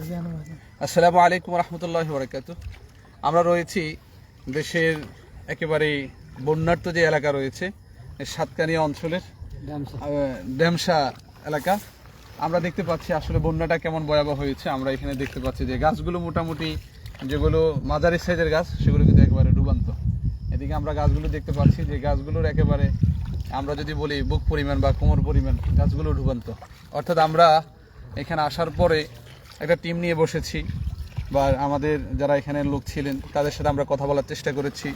আসসালামু আলাইকুম রহমতুল্লাহি ওয়া বারাকাতুহু। আমরা রয়েছি দেশের একেবারে বন্যার্ত যে এলাকা রয়েছে সাতকানিয়া অঞ্চলের ড্যামসা এলাকা। আমরা দেখতে পাচ্ছি আসলে বন্যাটা কেমন ভয়াবহ হয়েছে। আমরা এখানে দেখতে পাচ্ছি যে গাছগুলো মোটামুটি যেগুলো মাঝারি সাইজের গাছ সেগুলো কিন্তু একেবারে ডুবান্ত। এদিকে আমরা গাছগুলো দেখতে পাচ্ছি যে গাছগুলোর একেবারে আমরা যদি বলি বুক পরিমাণ বা কোমর পরিমাণ গাছগুলো ডুবান্ত। অর্থাৎ আমরা এখানে আসার পরে একটা টিম নিয়ে বসেছি বা আমাদের যারা এখানে লোক ছিলেন তাদের সাথে আমরা কথা বলার চেষ্টা করেছি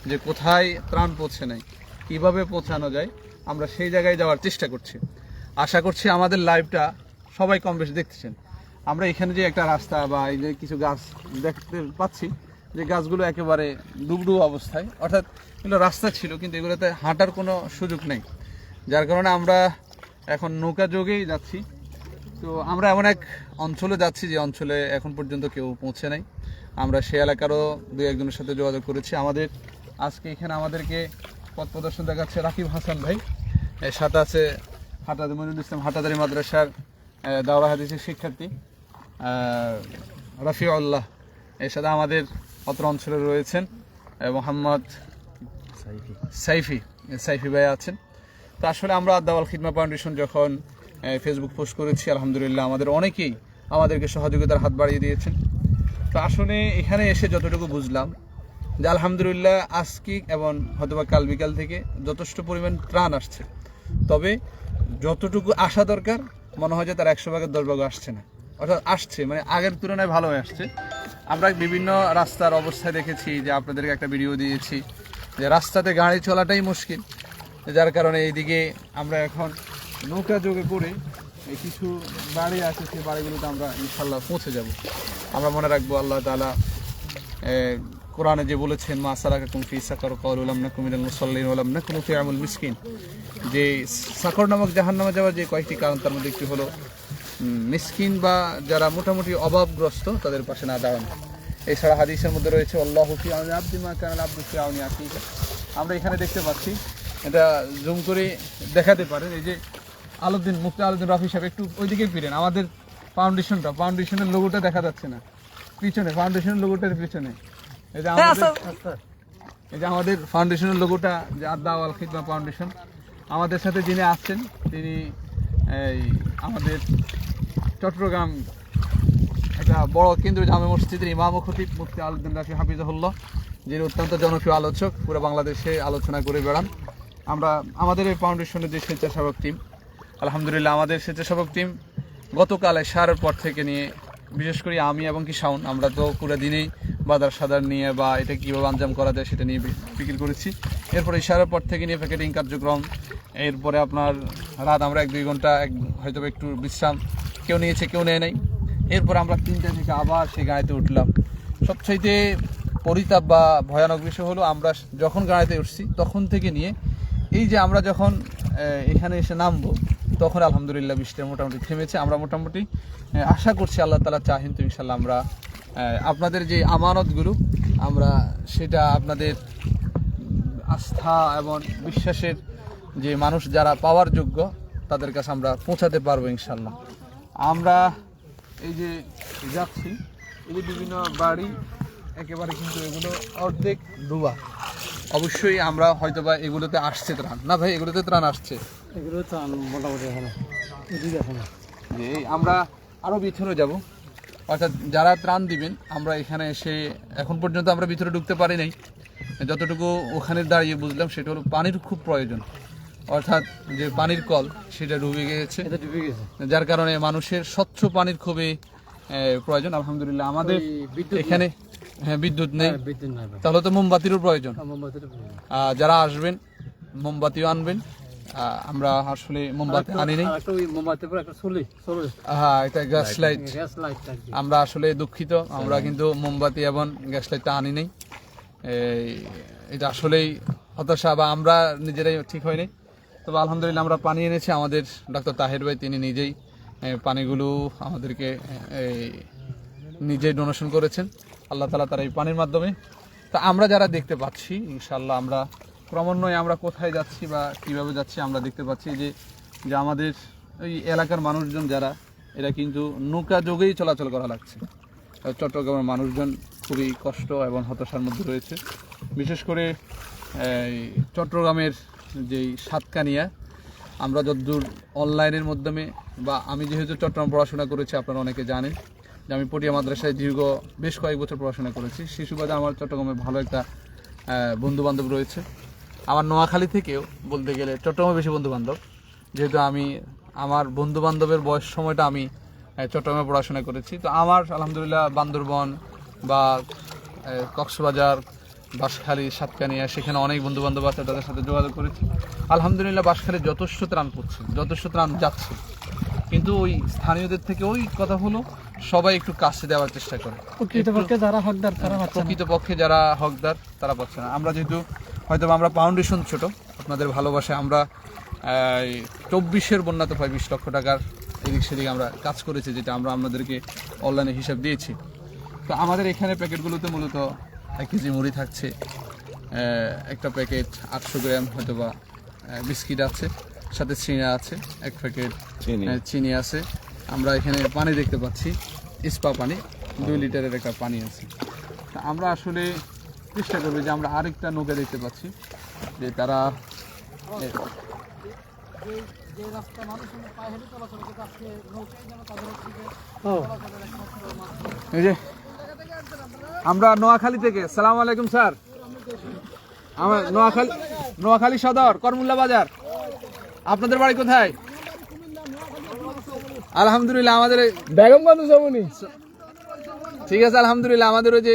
যে কোথায় ত্রাণ পৌঁছে নেই, কীভাবে পৌঁছানো যায়, আমরা সেই জায়গায় যাওয়ার চেষ্টা করছি। আশা করছি আমাদের লাইভটা সবাই কম বেশি দেখতেছেন। আমরা এখানে যে একটা রাস্তা বা এই যে কিছু গাছ দেখতে পাচ্ছি যে গাছগুলো একেবারে ডুবডুব অবস্থায়, অর্থাৎ এগুলো রাস্তা ছিল কিন্তু এগুলোতে হাঁটার কোনো সুযোগ নেই, যার কারণে আমরা এখন নৌকা যোগেই যাচ্ছি। তো আমরা এমন এক অঞ্চলে যাচ্ছি যে অঞ্চলে এখন পর্যন্ত কেউ পৌঁছে নাই। আমরা সে এলাকারও দুই একজনের সাথে যোগাযোগ করেছি। আমাদের আজকে এখানে আমাদেরকে পথ প্রদর্শন দেখাচ্ছে রাকিব হাসান ভাই, এর সাথে আছে মনিরুল ইসলাম হাটাদারি মাদ্রাসার দাওরা হাদিসের শিক্ষার্থী রফিউল্লাহ, এর সাথে আমাদের অত্র অঞ্চলে রয়েছেন মোহাম্মদ সাইফি ভাই আছেন। তো আসলে আমরা আদাওয়াল খিদমা ফাউন্ডেশন যখন ফেসবুক পোস্ট করেছি, আলহামদুলিল্লাহ আমাদের অনেকেই আমাদেরকে সহযোগিতার হাত বাড়িয়ে দিয়েছেন। তো আসলে এখানে এসে যতটুকু বুঝলাম যে আলহামদুলিল্লাহ আজকে এবং হয়তোবা কাল বিকাল থেকে যথেষ্ট পরিমাণ ত্রাণ আসছে, তবে যতটুকু আসা দরকার মনে হয় যে তার 100 ভাগের 10 ভাগও আসছে না। অর্থাৎ আসছে মানে আগের তুলনায় ভালো হয়ে আসছে। আমরা বিভিন্ন রাস্তার অবস্থা দেখেছি, যে আপনাদেরকে একটা ভিডিও দিয়েছি যে রাস্তাতে গাড়ি চলাটাই মুশকিল, যার কারণে এইদিকে আমরা এখন নৌকা যোগে করে কিছু বাড়ি আছে, সেই বাড়িগুলোতে আমরা ইনশাল্লাহ পৌঁছে যাব। আমরা মনে রাখবো আল্লাহ তাআলা কোরআনে যে বলেছেন মা সালাকাকুম ফি সাকার ক্বালু লাম নাকুম মিনাল মুসাল্লিন ওয়া লাম নাকুম নুতি'মুল মিসকিন, যে সাকর নামক জাহান্নামে যাওয়ার যে কয়েকটি কারণ তার মধ্যে একটি হলো মিসকিন বা যারা মোটামুটি অভাবগ্রস্ত তাদের পাশে না দাঁড়ানো। এছাড়া হাদিসের মধ্যে রয়েছে আল্লাহু ফি আউনি আবদি মা কানা আবদু ফি আউনি আখিহি। আমরা এখানে দেখতে পাচ্ছি, এটা জুম করে দেখাতে পারেন, এই যে আলুদ্দিন মুফতি আলুদ্দিন রাফি সাহেব একটু ওইদিকে ফিরেন। আমাদের ফাউন্ডেশনের লোগোটা দেখা যাচ্ছে না, পিছনে ফাউন্ডেশনের লোগোটার পিছনে এই যে আমাদের ফাউন্ডেশনের লোগোটা, যে আদাওয়াল খিদমা ফাউন্ডেশন। আমাদের সাথে যিনি আসছেন তিনি এই আমাদের চট্টগ্রাম একটা বড় কেন্দ্রীয় জামে মসজিদের ইমাম ও খতিব মুফতি আলুদ্দিন রাফি হাফিজাহুল্লাহ, যিনি অত্যন্ত জনপ্রিয় আলোচক, পুরো বাংলাদেশে আলোচনা করে বেড়ান। আমরা আমাদের এই ফাউন্ডেশনের যে স্বেচ্ছাসেবক টিম, আলহামদুলিল্লাহ আমাদের স্বেচ্ছাসেবক টিম গতকাল এশারের পর থেকে নিয়ে, বিশেষ করে আমি এবং কি শাওন, আমরা তো পুরো দিনেই বাজার সাদার নিয়ে বা এটা কীভাবে আঞ্জাম করা যায় সেটা নিয়ে ফিকির করেছি। এরপরে ইশারার পর থেকে নিয়ে প্যাকেটিং কার্যক্রম, এরপরে আপনার রাত আমরা 1-2 ঘন্টা হয়তো একটু বিশ্রাম, কেউ নিয়েছে কেউ নেয় নাই। এরপর আমরা 3টা থেকে আবার সেই গাড়িতে উঠলাম। সবচাইতে পরিতাপ বা ভয়ানক বিষয় হলো আমরা যখন গাড়িতে উঠছি তখন থেকে নিয়ে এই যে আমরা যখন এখানে এসে নামবো তখন আলহামদুলিল্লাহ বৃষ্টি মোটামুটি থেমেছে। আমরা মোটামুটি আশা করছি আল্লাহ তাআলা চাহেন তো ইনশাল্লাহ আমরা আপনাদের যে আমানতগুলো আমরা সেটা আপনাদের আস্থা এবং বিশ্বাসের যে মানুষ যারা পাওয়ার যোগ্য তাদের কাছে আমরা পৌঁছাতে পারবো ইনশাল্লাহ। আমরা এই যে যাচ্ছি, এই যে বিভিন্ন বাড়ি একেবারে কিন্তু এগুলো অর্ধেক ডুবা। অবশ্যই আমরা হয়তোবা এগুলোতে আসছে ত্রাণ, না ভাই এগুলোতে ত্রাণ আসছে, এগুলো ত্রাণ মোটামুটি আমরা আরও ভিতরে যাব। অর্থাৎ যারা ত্রাণ দিবেন, আমরা এখানে এসে এখন পর্যন্ত আমরা ভিতরে ঢুকতে পারি নাই। যতটুকু ওখানে দাঁড়িয়ে বুঝলাম সেটা হলো পানির খুব প্রয়োজন, অর্থাৎ যে পানির কল সেটা ডুবে গেছে, যার কারণে মানুষের স্বচ্ছ পানির খুবই প্রয়োজন। আলহামদুলিল্লাহ আমাদের এখানে বিদ্যুৎ নেই, তাহলে তো মোমবাতিরও প্রয়োজন। যারা আসবেন মোমবাতিও আনবেন। আমরা আসলে মোমবাতি আনি নাই, হ্যাঁ এটা গ্যাস লাইট। আমরা আসলে দুঃখিত, আমরা কিন্তু মোমবাতি এবং গ্যাস লাইটটা আনি নাই। এটা আসলেই হতাশা বা আমরা নিজেরাই ঠিক হয়নি। তবে আলহামদুলিল্লাহ আমরা পানি এনেছি। আমাদের ডক্টর তাহের ভাই তিনি নিজেই পানিগুলো আমাদেরকে নিজেই ডোনেশন করেছেন, আল্লাহ তাআলা তার এই পানির মাধ্যমে। তা আমরা যারা দেখতে পাচ্ছি ইনশাআল্লাহ আমরা ক্রমান্বয়ে আমরা কোথায় যাচ্ছি বা কীভাবে যাচ্ছি আমরা দেখতে পাচ্ছি যে আমাদের ওই এলাকার মানুষজন যারা এটা কিন্তু নৌকা যোগেই চলাচল করা লাগছে। চট্টগ্রামের মানুষজন খুবই কষ্ট এবং হতাশার মধ্যে রয়েছে। বিশেষ করে এই চট্টগ্রামের যেই সাতকানিয়া, আমরা যতদূর অনলাইনের মাধ্যমে বা আমি যেহেতু চট্টগ্রাম পড়াশোনা করেছি, আপনারা অনেকে জানেন যে আমি পটিয়া মাদ্রাসায় দীর্ঘ বেশ কয়েক বছর পড়াশোনা করেছি। সেই সুবাদে আমার চট্টগ্রামে ভালো একটা বন্ধুবান্ধব রয়েছে। আমার নোয়াখালী থেকেও বলতে গেলে চট্টগ্রামে বেশি বন্ধুবান্ধব, যেহেতু আমি আমার বন্ধুবান্ধবের বয়স সময়টা আমি চট্টগ্রামে পড়াশোনা করেছি। তো আমার আলহামদুলিল্লাহ বান্দরবন বা কক্সবাজার, বাঁশখালী, সাতকানিয়া, সেখানে অনেক বন্ধুবান্ধব আছে, তাদের সাথে যোগাযোগ করেছি। আলহামদুলিল্লাহ বাঁশখালী যথেষ্ট ত্রাণ পড়ছে, যথেষ্ট ত্রাণ যাচ্ছে, কিন্তু ওই স্থানীয়দের থেকে ওই কথা হলো সবাই একটু কাছে দেওয়ার চেষ্টা করে। প্রকৃতপক্ষে যারা হকদার তারা পাচ্ছে না। প্রকৃতপক্ষে যারা হকদার তারা পাচ্ছে না। আমরা যেহেতু হয়তো আমরা ফাউন্ডেশন ছোট, আপনাদের ভালোবাসায় আমরা 24-এর বন্যাতে প্রায় 20 লক্ষ টাকার এদিক সেদিক আমরা কাজ করেছি, যেটা আমরা আপনাদেরকে অনলাইনে হিসাব দিয়েছি। তো আমাদের এখানে প্যাকেটগুলোতে মূলত 1 কেজি মুড়ি থাকছে, একটা প্যাকেট 800 গ্রাম হয়তো বা বিস্কিট আছে, সাথে চিনি আছে, 1 প্যাকেট চিনি আছে। আমরা এখানে পানি দেখতে পাচ্ছি, ইস্পা পানি 2 লিটারের একটা পানি আছে। তা আমরা আসলে চেষ্টা করবো যে আমরা আরেকটা নৌকা দেখতে পাচ্ছি যে তারা এই যে আমরা নোয়াখালী থেকে, সালাম আলাইকুম স্যার, আমার নোয়াখালী সদর করমুল্লা বাজার। আপনাদের বাড়ি কোথায়? আলহামদুলিল্লাহ আমাদের বেগমগঞ্জ জমুনি। ঠিক আছে, আলহামদুলিল্লাহ আমাদের ওই যে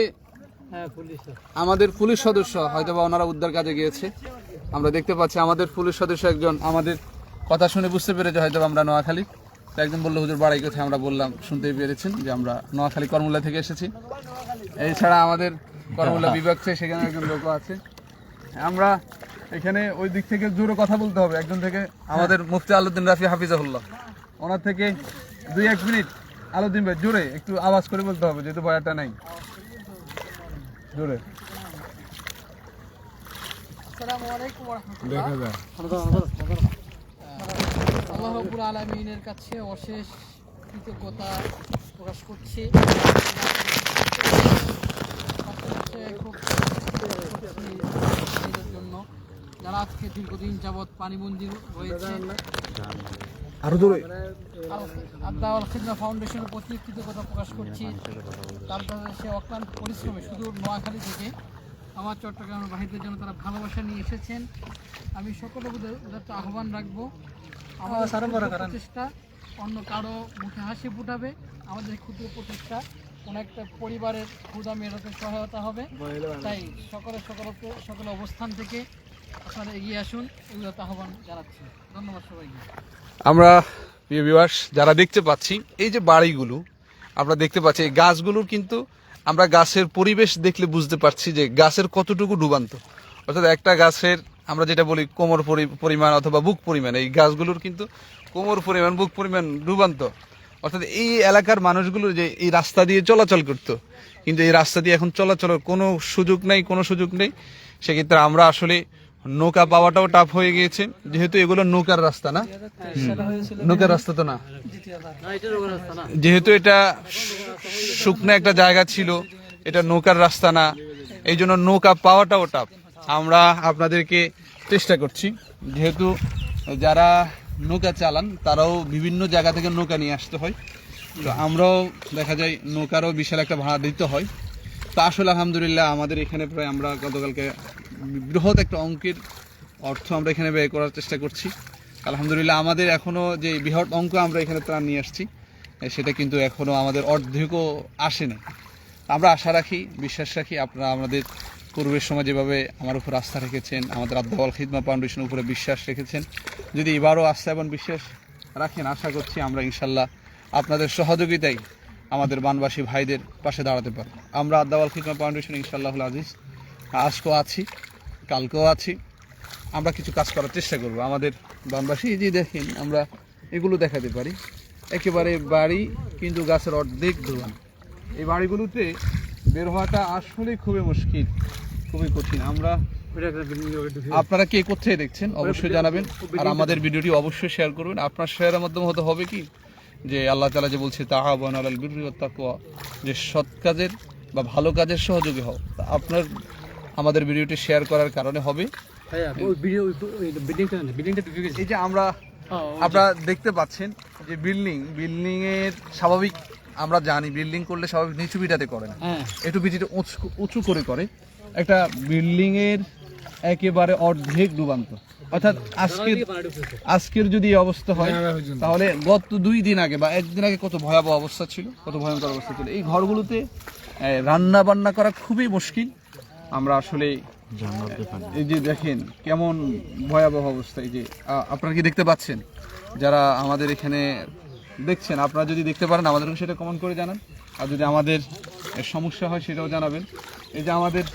হ্যাঁ, পুলিশ। আমাদের পুলিশ সদস্য হয়তো বা ওনারা উদ্ধার কাজে গিয়েছে, আমরা দেখতে পাচ্ছি। আমাদের পুলিশ সদস্য একজন আমাদের কথা শুনে বুঝতে পেরেছে হয়তো আমরা নোয়াখালী। তো একজন বললো হুজুর বাড়ি কোথায়, আমরা বললাম শুনতেই পেরেছেন যে আমরা নোয়াখালী করমুল্লা থেকে এসেছি। এছাড়া আমাদের করমুল্লা বিভাগ থেকে সেখানে একজন লোক আছে। আমরা এখানে ওই দিক থেকে জোরে কথা বলতে হবে, একজন থেকে আমাদের মুফতি আলাউদ্দিন রাফি হাফিজাহুল্লাহ, ওনার থেকে 2-1 মিনিট আলাউদ্দিন ভাই জোরে একটু আওয়াজ করে বলতে হবে, যেহেতু বয়ারটা নাই, জোরে। আসসালামু আলাইকুম ওয়া রাহমাতুল্লাহ। আল্লাহ রাব্বুল আলামিনের কাছে অশেষ কৃতজ্ঞতা প্রকাশ করছি। খুব জন্য যারা আজকে দীর্ঘদিন যাবৎ পানিবন্দী রয়েছে, আরো জোরে। আদ-দাওয়াল খিদমা ফাউন্ডেশনের প্রতি কৃতজ্ঞতা প্রকাশ করছি। তাদের সে অক্লান্ত পরিশ্রমে শুধু নোয়াখালী থেকে আমার চট্টগ্রামের বাহিরের জন্য তারা ভালোবাসা নিয়ে এসেছেন। আমি সকলে ওদের একটা আহ্বান রাখবো, আমাদের প্রচেষ্টা অন্য কারো মুখে হাসি ফুটাবে, আমাদের ক্ষুদ্র প্রচেষ্টা কোনো একটা পরিবারের ক্ষুধা মেটাতে সহায়তা হবে। তাই সকল অবস্থান থেকে আপনারা এগিয়ে আসুন, এগুলো আহ্বান জানাচ্ছি। ধন্যবাদ সবাইকে। আমরা প্রিয় ভিউয়ার্স যারা দেখতে পাচ্ছি, এই যে বাড়িগুলো আমরা দেখতে পাচ্ছি, এই গাছগুলোর কিন্তু আমরা গাছের পরিবেশ দেখলে বুঝতে পারছি যে গাছের কতটুকু ডুবান্ত। অর্থাৎ একটা গাছের আমরা যেটা বলি কোমর পরিমাণ অথবা বুক পরিমাণ, এই গাছগুলোর কিন্তু কোমর পরিমাণ, বুক পরিমাণ ডুবান্ত। অর্থাৎ এই এলাকার মানুষগুলো যে এই রাস্তা দিয়ে চলাচল করতো, কিন্তু এই রাস্তা দিয়ে এখন চলাচলের কোনো সুযোগ নেই। সেক্ষেত্রে আমরা আসলে নৌকা পাওয়াটাও টাফ হয়ে গিয়েছে, যেহেতু এগুলো নৌকার রাস্তা না, নৌকার রাস্তা তো না, যেহেতু এটা শুকনো একটা জায়গা ছিল, এটা নৌকার রাস্তা না, এই জন্য নৌকা পাওয়াটাও টাফ। আমরা আপনাদেরকে চেষ্টা করছি, যেহেতু যারা নৌকা চালান তারাও বিভিন্ন জায়গা থেকে নৌকা নিয়ে আসতে হয়, তো আমরাও দেখা যায় নৌকারও বিশাল একটা ভাড়া দিতে হয়। তো আসলে আলহামদুলিল্লাহ আমাদের এখানে প্রায় আমরা গতকালকে বৃহৎ একটা অঙ্কের অর্থ আমরা এখানে ব্যয় করার চেষ্টা করছি। আলহামদুলিল্লাহ আমাদের এখনো যে বৃহৎ অঙ্ক আমরা এখানে ত্রাণ নিয়ে আসছি, সেটা কিন্তু এখনো আমাদের অর্ধেকও আসেনি। আমরা আশা রাখি, বিশ্বাস রাখি, আপনারা আমাদের পূর্বের সময় যেভাবে আমার উপর আস্থা রেখেছেন, আমাদের আদ-দাওয়াল খিদমা ফাউন্ডেশনের উপরে বিশ্বাস রেখেছেন, যদি এবারও আস্থা এবং বিশ্বাস রাখেন, আশা করছি আমরা ইনশাল্লাহ আপনাদের সহযোগিতায় আমাদের বানবাসী ভাইদের পাশে দাঁড়াতে পারবো। আমরা আদ-দাওয়াল খিদমা ফাউন্ডেশন ইনশাআল্লাহুল আজিজ আজকেও আছি, কালকেও আছি, আমরা কিছু কাজ করার চেষ্টা করব। আমাদের বানবাসী যে দেখেন আমরা এগুলো দেখাতে পারি, একেবারে বাড়ি কিন্তু গাছের অর্ধেক ধোয়ান। এই বাড়িগুলোতে বের হওয়াটা আসলে খুবই মুশকিল, খুবই কঠিন। আমরা আপনারা কে কোথায় দেখছেন অবশ্যই জানাবেন, আর আমাদের ভিডিওটি অবশ্যই শেয়ার করবেন। আপনার শেয়ারের মাধ্যমে হতে হবে কি যে আল্লাহ তাআলা যে বলছে তাআওয়ানু আলাল বিররি ওয়াত তাকওয়া, যে সৎ কাজের বা ভালো কাজের সহযোগী হও। তা আপনার আমাদের ভিডিওটি শেয়ার করার কারণে হবে ভাইয়া ওই ভিডিও বিল্ডিংটা ঢুকে গেছে। এই যে আপনারা দেখতে পাচ্ছেন যে বিল্ডিং এর স্বাভাবিক, আমরা জানি বিল্ডিং করলে স্বাভাবিক নিচু পিটাতে করে না, হ্যাঁ একটু পিটিটা উঁচু করে করে। একটা বিল্ডিং এর একেবারে অর্ধেক ডুবান্ত, অর্থাৎ আজকের যদি এই অবস্থা হয় তাহলে গত 2 দিন আগে বা 1 দিন আগে কত ভয়াবহ অবস্থা ছিল, কত ভয়ঙ্কর অবস্থা ছিল। এই ঘরগুলোতে রান্না বান্না করা খুবই মুশকিল। আমরা আসলে এই যে দেখেন কেমন ভয়াবহ অবস্থা। এই যে আপনারা কি দেখতে পাচ্ছেন? যারা আমাদের এখানে দেখছেন, আপনারা যদি দেখতে পারেন আমাদেরকে সেটা কমেন্ট করে জানান, আর যদি আমাদের সমস্যা হয় সেটাও জানাবেন। এই যে আমাদের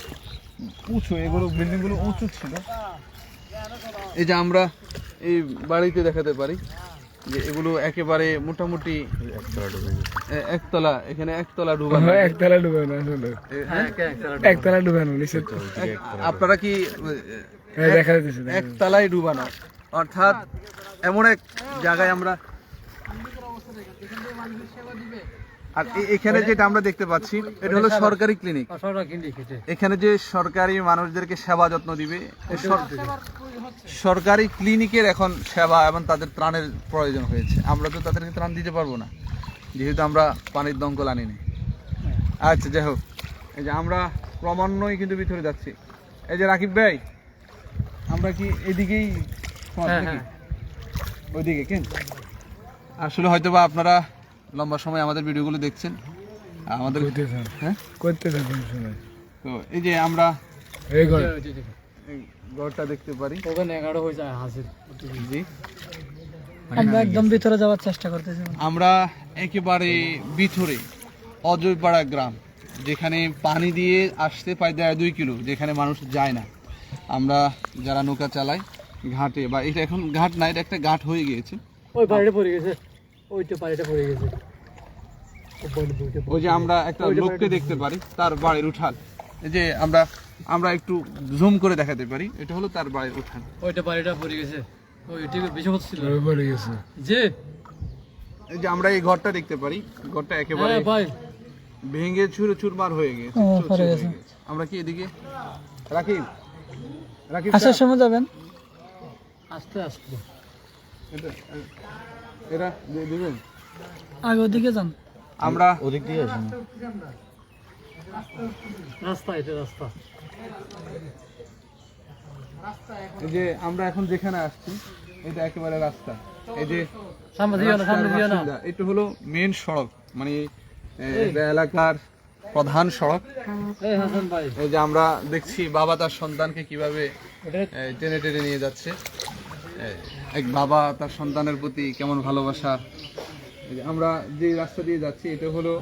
উঁচু, এগুলো বিল্ডিংগুলো উঁচু ছিল। এই যে আমরা এই বাড়িতে দেখাতে পারি যে এগুলো একেবারে মোটামুটি একতলা, এখানে একতলা ডুবানো। একতলা ডুবানো আসলে, একতলা ডুবানো নিচে তো। আপনারা কি দেখা যাচ্ছে একতলায় ডুবানো, অর্থাৎ এমন এক জায়গায় আমরা। আর এখানে যেটা আমরা দেখতে পাচ্ছি এটা হলো সরকারি ক্লিনিক। এখানে যে সরকারি মানুষদেরকে সেবা যত্ন দিবে, সরকারি ক্লিনিকের এখন সেবা এবং তাদের ত্রাণের প্রয়োজন হয়েছে। আমরা তো তাদেরকে ত্রাণ দিতে পারবো না, যেহেতু আমরা পানির দমকল আনিনি। আচ্ছা, যাই হোক, এই যে আমরা ক্রমান্বয়ে কিন্তু ভিতরে যাচ্ছি। এই যে রাকিব ভাই, আমরা কি এদিকেই ওইদিকে কেন? আসলে হয়তো বা আপনারা লম্বা সময় আমাদের ভিডিওগুলো দেখছেন, আমাদের হ্যাঁ করতে থাকুন সময়। তো এই যে আমরা এই ঘর, এই ঘরটা দেখতে পারি। ওখানে 11 হয়ে যায় হাজির। জি, আমরা একদম ভিতরে যাওয়ার চেষ্টা করতেছি। আমরা একেবারে ভিতরে অজয়পাড়া গ্রাম, যেখানে পানি দিয়ে আসতে প্রায় 2 কিলো, যেখানে মানুষ যায় না। আমরা যারা নৌকা চালাই ঘাটে, বা এটা এখন ঘাট না, এটা একটা ঘাট হয়ে গিয়েছে। ওই বাড়িটা পড়ে গেছে, ওইটা বাড়িটা পড়ে গেছে। ওই যে আমরা একটা লোককে দেখতে পারি, তার বাড়ির উঠান। এই যে আমরা একটু জুম করে দেখাতে পারি, এটা হলো তার বাড়ির উঠান। ওইটা বাড়িটা পড়ে গেছে, ওইটা বেশি হচ্ছিল পড়ে গেছে। যে এই যে আমরা এই ঘরটা দেখতে পারি, ঘরটা একেবারে ভাই ভেঙে চুরে চুরমার হয়ে গেছে। আমরা কি এদিকে রাকিব আসার সময় যাবেন আস্তে আস্তে, এরা দিবেন আগে ওদিকে যান, আমরা ওদিক দিয়ে আসুন। রাস্তা, এটা রাস্তা। এই যে আমরা এখন যেখানে আসছি এটা একেবারে রাস্তা। এই যে সামনে দিও না, সামনে দিও না। এটা হলো মেন সড়ক, মানে এটা এলাকার প্রধান সড়ক। এই হাসান ভাই, এই যে আমরা দেখছি বাবা তার সন্তানকে কিভাবে টেনে টেনে নিয়ে যাচ্ছে। এক বাবা তার সন্তানের প্রতি কেমন ভালোবাসা। এই যে আমরা যে রাস্তা দিয়ে যাচ্ছি এটা হলো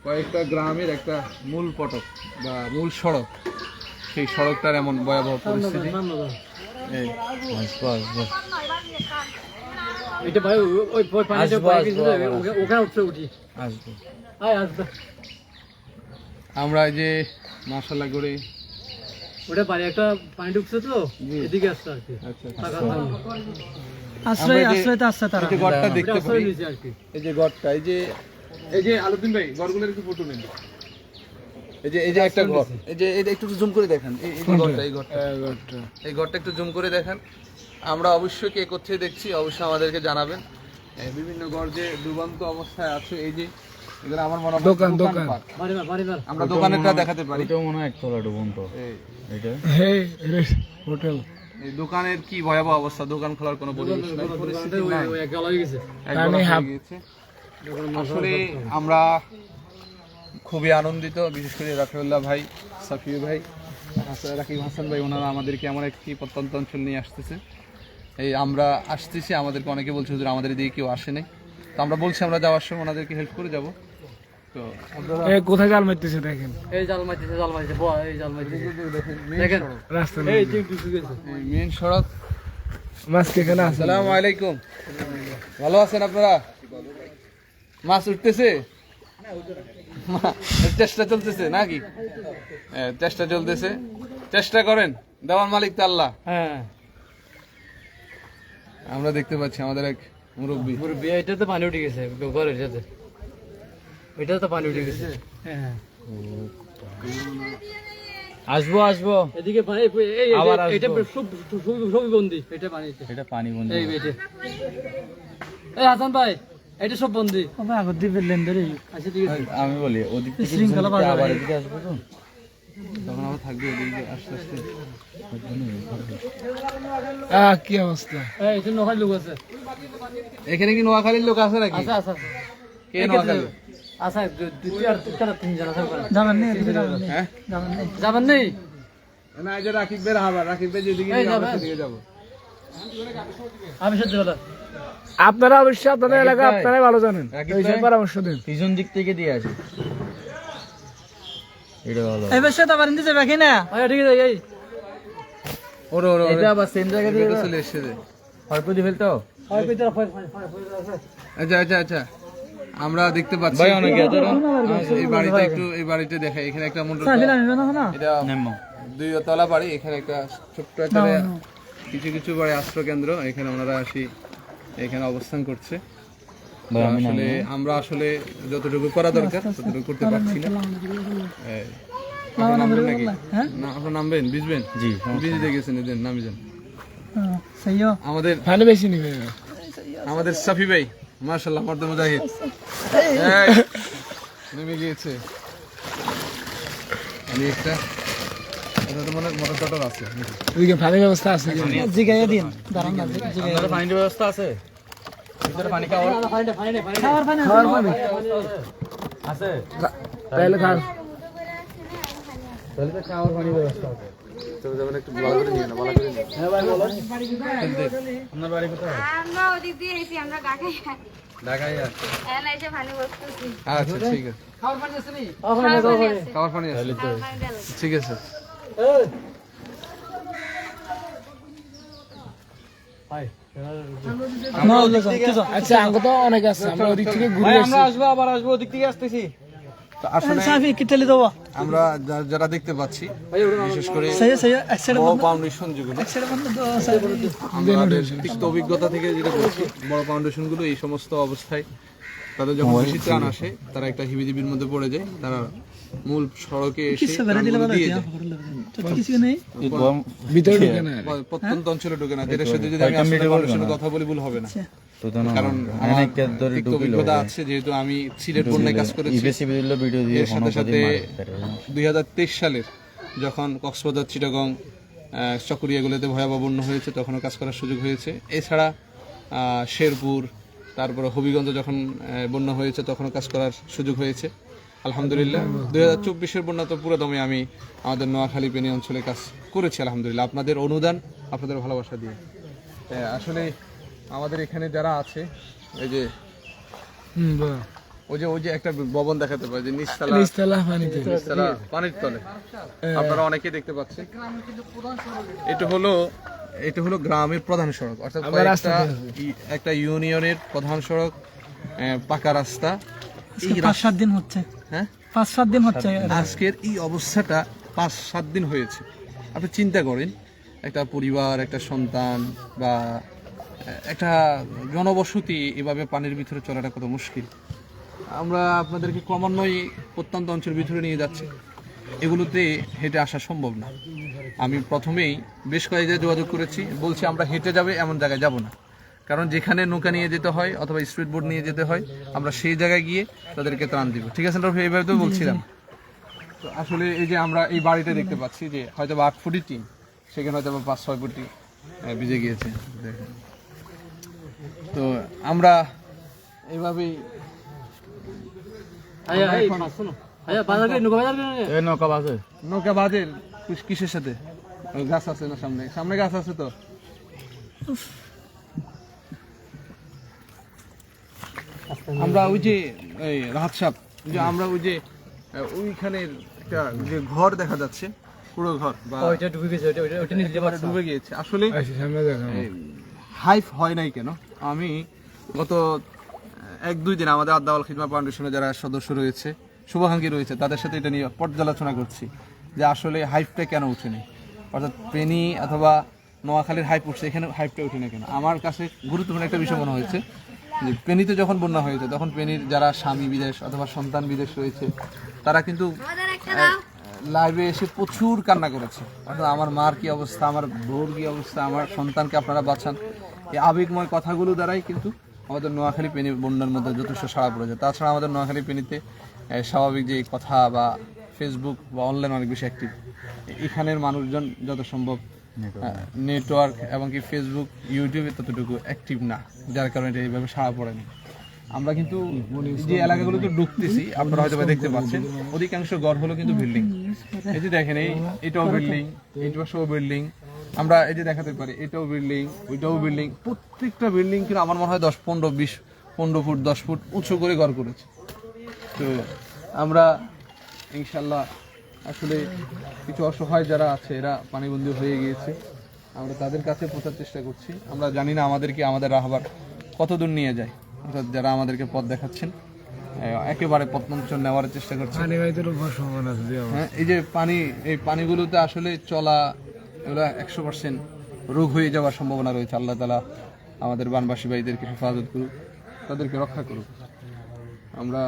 কয়েকটা গ্রামের একটা মূল ফটক বা মূল সড়ক। সেই সড়কটার এমন ভয়াবহ পরিস্থিতি। এই এটা ভাই ওই পানিটা পড়ে গেছে, ওখানে উঠতে উঠি আসবো। আয় আসবে। আমরা এই যে মাশাআল্লাহ করে ওটা বাড়ি একটা পানি ঢুকছে তো, এদিকে আসছে আর কি। আচ্ছা আশ্রয় আশ্রয় তো আসছে তারা, এই যে ঘরটা দেখতে পারি, নিচে আর কি। এই যে ঘরটা, এই যে আলুদ্দিন ভাই ঘরগুলোর একটু ফটো নেন। এই যে একটা ঘর, এই যে এটা একটু জুম করে দেখান। এই যে ঘরটা, এই ঘরটা একটু জুম করে দেখান। আমরা অবশ্যই কে কোথায় দেখছি অবশ্যই আমাদেরকে জানাবেন। বিভিন্ন ঘর যে ডুবন্ত অবস্থায় আছে, এই যে এগুলো আমার মনে হয় দোকান। আমরা দোকানেরটা দেখাতে পারি। এটাও মনে হয় একতলা ডুবন্ত। এটা হোটেল। এই দোকানের কি ভয়াবহ অবস্থা, দোকান খোলার কোনো পরিবেশ নাই, পরিস্থিতি নাই। গলা হয়ে গেছে। একদম হয়ে গেছে। আসলে আমরা খুবই আনন্দিত, বিশেষ করে রাফিউল্লাহ ভাই, সাফিউ ভাই, রাকিব হাসান ভাই, ওনারা আমাদেরকে এমন একটি প্রত্যন্ত অঞ্চল নিয়ে আসতেছে। এই আমরা আসতেছি, আমাদেরকে অনেকে বলছে হুজুর আমাদের দিকে কেউ আসে নাই। তো আমরা বলছি আমরা যাওয়ার সময় ওনাদেরকে হেল্প করে যাব। তো কোথায় জাল মারতেছে দেখেন, এই জাল মারতেছে, এই জাল মারতেছে দেখেন রাস্তা, এই ঠিক ঢুকে গেছে মেইন সড়ক। মাছ কেখানে আছে। আসসালামু আলাইকুম, ভালো আছেন আপনারা? মাছ উঠতেছে, চেষ্টা চলতেছে নাকি? চেষ্টা চলতেছে, চেষ্টা করেন, দেওয়ার মালিক তো আল্লাহ। হ্যাঁ, আমরা দেখতে পাচ্ছি আমাদের এক মুরব্বী মুরব্বি এটা তো পানি উঠে গেছে ঘরের সাথে, এটা তো পানি উঠে গেছে। হ্যাঁ আসবো আসবো এদিকে পানি আবার আসবো। এটা সবই বন্দি, এটা পানিতে এটা পানি বন্ধ এই বেটে এই হাসান ভাই এটা সব বন্দি আগর দিবে লেন্ডারে। আচ্ছা ঠিক আছে আমি বলি ওদিক থেকে শৃঙ্খলা পিছন দিকে বাজারে। আবার এদিকে আসবো তো তখন আবার থাকবে ওদিকে আস্তে আস্তে। কি অবস্থা, এই এটা নখাই লোক আছে। এখানে কি নোয়াখালীর লোক আছে নাকি? আচ্ছা আচ্ছা কে নোয়াখালী? আচ্ছা দুই আর তিনজন আছে। যাবেন নেই হ্যাঁ যাবেন নেই? না, এই যে রাকিব বের হাবার, রাকিব বের যেদিকে এই যাবে যাবেন। সেদিকে যাবো। আমি সত্যি কথা আপনারা অবশ্যই আপনাদের রাকিব এলাকা ভাই, আপনারাই ভালো জানেন, রাকিব এই ভাই। পরামর্শ দিন। পিছন দিক থেকে দিয়ে আসি, এটা ভালো। এই বেশে তো বারিন্দে যাবে কি না? আচ্ছা ঠিক আছে এই ওরে ওরে এটা আবার সেম জায়গা দিয়ে এটা চলে এসেছে। হরপতি ফেলতো হয় ভিতরে আছে। আচ্ছা আচ্ছা আচ্ছা, আমরা দেখতে পাচ্ছি ভাই অনেকে আছে না এই বাড়িতে একটু, এই বাড়িতে দেখাই, এখানে একটা মন্ডল, এটা নেমো 2 তলা বাড়ি। এখানে একটা ছোট্ট একটা কিছু কিছু বাড়ি আশ্রয় কেন্দ্র, এখানে ওনারা আসি এখানে অবস্থান করছে। তো ভাই আমি আসলে আমরা আসলে যতটুকু করা দরকার ততটুকু করতে পারছি না। এই, আপনারা নামবেন নাকি? না, আপনারা নামবেন, ভিজবেন? জি ভিজতে গেছেন, এদের নামি যান। সইও আমাদের পানি বেশি নিবে। আমাদের সাফি ভাই মাশাআল্লাহ, মর্দে মুজাহিদ নেমে গিয়েছে। আমি একটা এটা তো মনে মোটর টটর আছে নাকি? ওইদিকে পানির ব্যবস্থা আছে কি? জিগাইয়া দিন, দাঁড়ান না আপনাদের পানির ব্যবস্থা আছে ভিতরে পানি খাওয়ার খাওয়ার পানি খাওয়ার পানি আছে? তাহলে খান। তাহলে তো খাওয়ার পানির ব্যবস্থা আছে। তবে যেমন একটু ভালো করে নিয়ে না, ভালো করে নিয়ে। আপনার বাড়ি কোথায়? আমরা ওদিক দিয়ে এসেছি, আমরা ঢাকায় ঢাকায় আছে। এখন এসে পানি বসতেছি। আচ্ছা ঠিক আছে, খাওয়ার পানি আছে নি? খাবার পানি আছে, খাওয়ার পানি গেল। ঠিক আছে। আচ্ছা আঙ্গ তো অনেক আছে, আমরা ওদিক থেকে ঘুরে আসছি। আসবো আবার আসবো ওদিক থেকে আসতেছি। তো আসলে সাফি কি তেলি দেবো? আমরা যারা দেখতে পাচ্ছি, বিশেষ করে সইও সইও এক সাইডে বড় ফাউন্ডেশন যেগুলো, এক সাইডে বন্ধ দো সাইডে আমাদের তিক্ত অভিজ্ঞতা থেকে যেটা বলছি, বড় ফাউন্ডেশন গুলো এই সমস্ত অবস্থায় তাদের যখন বেশি ত্রাণ আসে, তারা একটা হিবিজিবির মধ্যে পড়ে যায়। তারা মূল সড়কে এসে ত্রাণগুলো দিয়ে যায়। কিছু নেই। ভিতরে ঢুকে না। প্রত্যন্ত অঞ্চলে ঢুকে না, যেটা সাথে যদি আমি আসলে ফাউন্ডেশনের কথা বলি ভুল হবে না, তো তো না কারণ অনেক আমার ধরে তিক্ত ঢুকিল অভিজ্ঞতা আছে, যেহেতু আমি সিলেট বন্যায় কাজ করেছি। ইবেসি বিদিল ভিডিও দিয়ে এর সাথে সাথে সাথে 2023 সালের যখন কক্সবাজার, চিটাগং, চকরিয়াগুলোতে ভয়াবহ বন্যা হয়েছে, তখনও কাজ করার সুযোগ হয়েছে। এছাড়া শেরপুর, তারপরে হবিগঞ্জ যখন বন্যা হয়েছে, তখনও কাজ করার সুযোগ হয়েছে। আলহামদুলিল্লাহ 2024-এর বন্যা তো পুরো দমে আমি আমাদের নোয়াখালী পেনি অঞ্চলে কাজ করেছি আলহামদুলিল্লাহ, আপনাদের অনুদান, আপনাদের ভালোবাসা দিয়ে। আসলে আমাদের এখানে যারা আছে, এই যে ওই যে একটা ভবন দেখাতে পারে, যে নিচতলা নিচতলা পানিতে। নিচতলা পানির তলে, আপনারা অনেকেই দেখতে পাচ্ছেন। এটা হলো গ্রামের প্রধান সড়ক, অর্থাৎ একটা ইউনিয়নের প্রধান সড়ক, পাকা রাস্তা। এই 5-7 দিন হচ্ছে। হ্যাঁ, 5-7 দিন হচ্ছে। আজকের এই অবস্থাটা 5-7 দিন হয়েছে। আপনি চিন্তা করেন, একটা পরিবার, একটা সন্তান বা একটা জনবসতি এভাবে পানির ভিতরে চলাটা কত মুশকিল। আমরা আপনাদেরকে ক্রমান্বয়ে প্রত্যন্ত অঞ্চলের ভিতরে নিয়ে যাচ্ছি, এগুলোতে হেঁটে আসা সম্ভব না। আমি প্রথমেই বেশ কয়েক জায়গায় যোগাযোগ করেছি, বলছি আমরা হেঁটে যাবে এমন জায়গায় যাব না, কারণ যেখানে নৌকা নিয়ে যেতে হয় অথবা স্পিড বোট নিয়ে যেতে হয়, আমরা সেই জায়গায় গিয়ে তাদেরকে ত্রাণ দিব। ঠিক আছে রফি, এইভাবে তো বলছিলাম। তো আসলে এই যে আমরা এই বাড়িটা দেখতে পাচ্ছি, যে হয়তো 8 ফুটই টিন, সেখানে হয়তো 5-6 ফুটই ভিজে গিয়েছে। দেখেন, তো আমরা এইভাবেই নৌকা বাজে নৌকা বাজে কিসের সাথে? ওই গাছ আছে না, সামনে সামনে গাছ আছে। তো আমরা ওই যে এই রাহাত সাহেব, যে আমরা ওই যে ওইখানে একটা যে ঘর দেখা যাচ্ছে, পুরো ঘর বা ওইটা ডুবে গেছে, ওইটা নিচে একেবারে ডুবে গিয়েছে। আসলে সামনে দেখা হাইফ হয় নাই কেন? আমি গত 1-2 দিন আমাদের আদ্দাওয়াল খিদমা ফাউন্ডেশনে যারা সদস্য রয়েছে, শুভাকাঙ্ক্ষী রয়েছে, তাদের সাথে এটা নিয়ে পর্যালোচনা করছি, যে আসলে হাইফটা কেন উঠেনি। অর্থাৎ ফেনী অথবা নোয়াখালীর হাইপ উঠছে, এখানে হাইপটা উঠে না কেন? আমার কাছে গুরুত্বপূর্ণ একটা বিষয় মনে হয়েছে যে ফেনীতে যখন বন্যা হয়েছে তখন ফেনীর যারা স্বামী বিদেশ অথবা সন্তান বিদেশ রয়েছে তারা কিন্তু আমাদের একটা দাও। লাইভে এসে প্রচুর কান্না করেছে, অর্থাৎ আমার মার কি অবস্থা, আমার বউর কি অবস্থা, আমার সন্তানকে আপনারা বাঁচান। এই আবেগময় কথাগুলো দ্বারাই কিন্তু আমাদের নোয়াখালী পেনি বন্যার মধ্যে যথেষ্ট সাড়া পড়েছে। তাছাড়া আমাদের নোয়াখালী পেনিতে স্বাভাবিক যে কথা বা ফেসবুক বা অনলাইন অনেক বেশি অ্যাক্টিভ, এখানের মানুষজন যত সম্ভব নেটওয়ার্ক এবং কি ফেসবুক ইউটিউবে ততটুকু অ্যাক্টিভ না, যার কারণে এটা এইভাবে সাড়া পড়েনি। আমরা কিন্তু যে এলাকাগুলোতে ঢুকতেছি আপনারা হয়তো বা দেখতে পাচ্ছেন অধিকাংশ ঘর হলো কিন্তু বিল্ডিং। এই যে দেখেন এটাও বিল্ডিং, এই পাশেও বিল্ডিং, আমরা এই যে দেখাতে পারি এটাও বিল্ডিং, ওইটাও বিল্ডিং, প্রত্যেকটা বিল্ডিং কিন্তু আমার মনে হয় 10-15 ফুট 10 ফুট উঁচু করে ঘর করেছে। তো আমরা ইনশাল্লাহ আসলে কিছু অসহায় যারা আছে এরা পানিবন্দী হয়ে গিয়েছে, আমরা তাদের কাছে পৌঁছার চেষ্টা করছি। আমরা জানি না আমাদের রাহবার কত দূর নিয়ে যায়, অর্থাৎ যারা আমাদেরকে পথ দেখাচ্ছেন একেবারে পথমঞ্চন নেওয়ার চেষ্টা করছেন। হ্যাঁ, এই যে এই পানিগুলোতে আসলে চলা এগুলো 100% রোগ হয়ে যাওয়ার সম্ভাবনা রয়েছে। আল্লাহ তাআলা আমাদের বানবাসী ভাইদেরকে হেফাজত করুক, তাদেরকে রক্ষা করুক। আমরা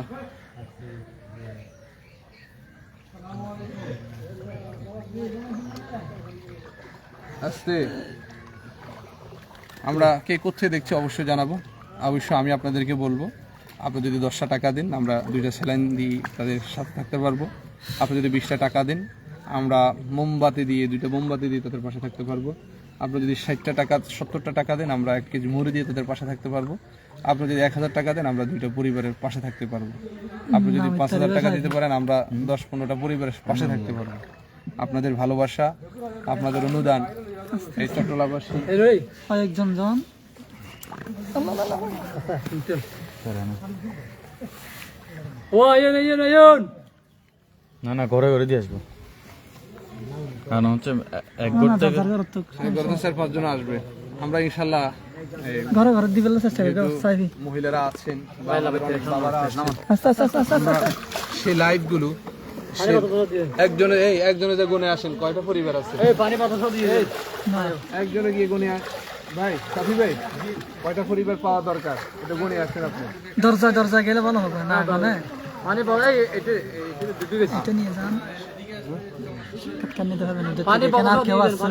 আমরা কে কোথায় দেখছি অবশ্যই জানাবো, অবশ্যই আমি আপনাদেরকে বলবো। আপনি যদি 10টা টাকা দিন আমরা 2টা স্যালাইন দিয়ে তাদের সাথে থাকতে পারবো। আপনি যদি 20টা টাকা দিন আমরা 2টা মোমবাতি দিয়ে তাদের পাশে থাকতে পারবো। আপনি যদি 60টা টাকা 70টা টাকা দেন আমরা 1 কেজি মুড়ি দিয়ে তাদের পাশে থাকতে পারবো। আপনি যদি 1000 টাকা দেন আমরা 2টা পরিবারের পাশে থাকতে পারবো। আপনি যদি 5000 টাকা দিতে পারেন আমরা 10-15টা পরিবারের পাশে থাকতে পারবো। আপনাদের ভালোবাসা, আপনাদের অনুদান এই চট্টলাবাসী একজন জন না ঘরে ঘরে দিয়ে আসবো, কারণ হচ্ছে এক ঘর থেকে 4-5 জন আসবে। আমরা ইনশাল্লাহ ঘরে ঘরে দিবে চাইবি মহিলারা আছেন বা আমাদের অনেক বাবারা আছেন, আস্তে আস্তে আস্তে আস্তে আস্তে সেই লাইভগুলো একজনে যে গুনে আসেন কয়টা পরিবার আছে একজনে গিয়ে গুনে ভাই সাথী ভাই কয়টা পরিবার পাওয়া দরকার এটা গুনে আসেন আপনি। দরজা গেলে ভালো হবে না মানে এটা নিয়ে যান, নিতে হবে না, কেউ আসছে